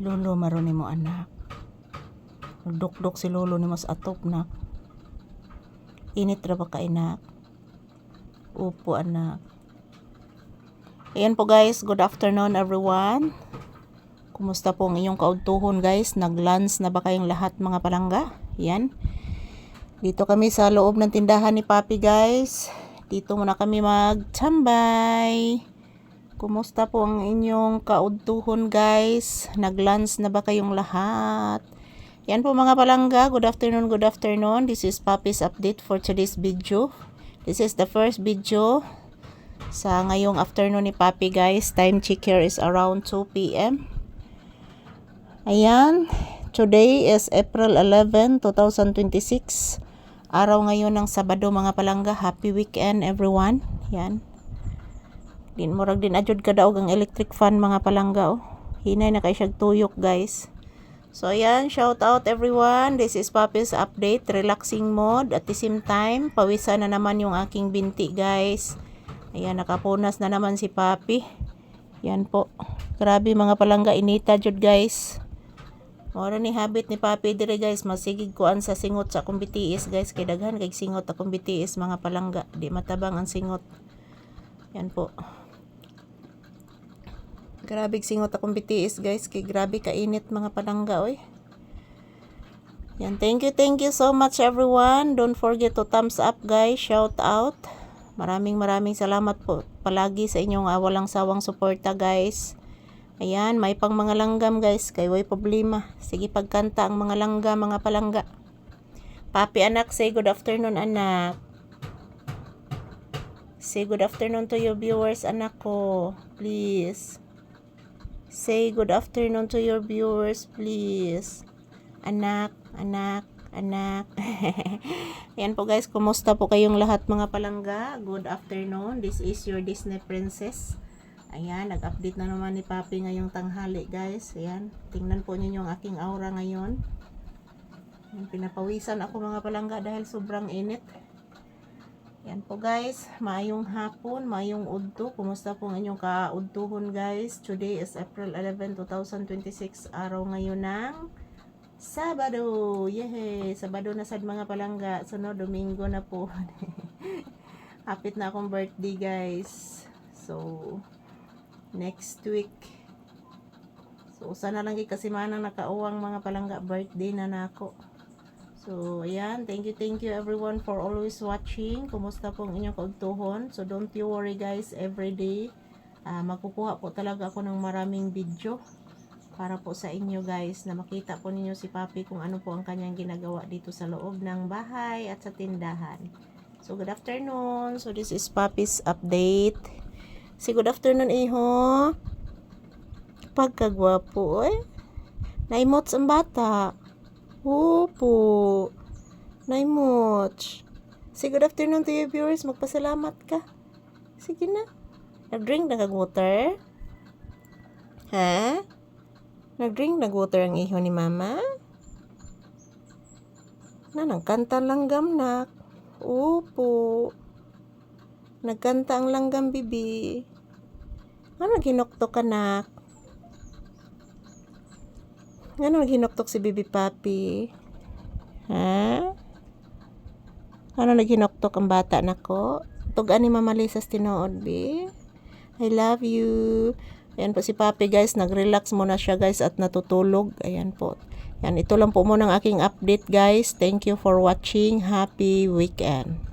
Lolo maron nimo anak. Nagdukdok si lolo nimo sa atop nak. Init ra ba ka inak? Upo anak. Ayan po guys, good afternoon everyone. Kumusta po ang inyong kaudtuhon guys? Nag-lunch na ba kayong lahat mga palangga? Yan. Dito kami sa loob ng tindahan ni Papi guys. Dito muna kami magtambay. Kumusta po ang inyong kaudtuhon guys? Nag-lunch na ba kayong lahat? Yan po mga palangga, good afternoon, good afternoon. This is Papi's update for today's video. This is the first video sa ngayong afternoon ni Papi guys. Time check here is around 2 p.m. Ayan, today is April 11, 2026. Araw ngayon ng Sabado mga palangga. Happy weekend everyone. Yan. Din murag din adjud ka daog ang electric fan mga palangga oh. Hinay na kay siyag tuyok guys. So ayan, shout out everyone. This is Papi's update, relaxing mode at the same time pawisan na naman yung aking binti guys. Ayan, nakapunas na naman si Papi. Yan po. Grabe mga palangga, inita jud guys. Mora ni habit ni Papi dire guys, masigig kuan sa singot sa akong bitiis guys, kay daghan kay singot akong bitiis mga palangga, di matabang ang singot. Yan po. Grabe singot akong bitiis guys, kay grabe kainit mga palangga oy. Yan, thank you so much everyone. Don't forget to thumbs up guys, shout out. Maraming salamat po palagi sa inyong walang sawang suporta guys. Ayan, may pang mga langgam guys, kay way problema. Sige pagkanta ang mga langgam mga palangga. Papi anak, say good afternoon anak. Say good afternoon to your viewers anak ko, please. Say good afternoon to your viewers please. Anak. Ayan po guys, kumusta po kayong lahat mga palangga? Good afternoon, this is your Disney princess. Ayan, nag-update na naman ni Papi ngayong tanghali guys. Ayan, tingnan po ninyo ang aking aura ngayon. Ayan, pinapawisan ako mga palangga dahil sobrang init. Ayan po guys, maayong hapon, maayong udto. Kumusta po ang inyong kaudtuhon guys? Today is April 11, 2026. Araw ngayon ng Sabado. Yehey! Sabado na sad mga palangga. Sunod, Domingo na po. Hapit na akong birthday guys. So, next week. So, usa na lang kasi manang nakauwang mga palangga, birthday na nako. So, ayan. Thank you everyone for always watching. Kumusta po ang inyong kaugtuhon? So, don't you worry guys, everyday. Magkukuha po talaga ako ng maraming video para po sa inyo guys, na makita po ninyo si Papi kung ano po ang kanyang ginagawa dito sa loob ng bahay at sa tindahan. So, good afternoon. So, this is Papi's update. Si good afternoon iho. Pagkagwapo eh. Naimots ang bata. Opo. Naimots. Si good afternoon to your viewers. Magpasalamat ka. Sige na. Nag-drink nag-water? Ha? Nag-drink nag-water ang iho ni mama? Nagkanta langgam nak. Opo. Nagkanta ang langgam bibi. Ano ginoktok anak? Ano ginoktok si bibi Papi? Ha? Ano naghinoktok ang bata nako? Tugan ni Mama Lisas tinuod bi. I love you. Ayan po si Papi guys, nag-relax muna siya guys at natutulog. Ayan po. Yan, ito lang po muna ang aking update guys. Thank you for watching. Happy weekend.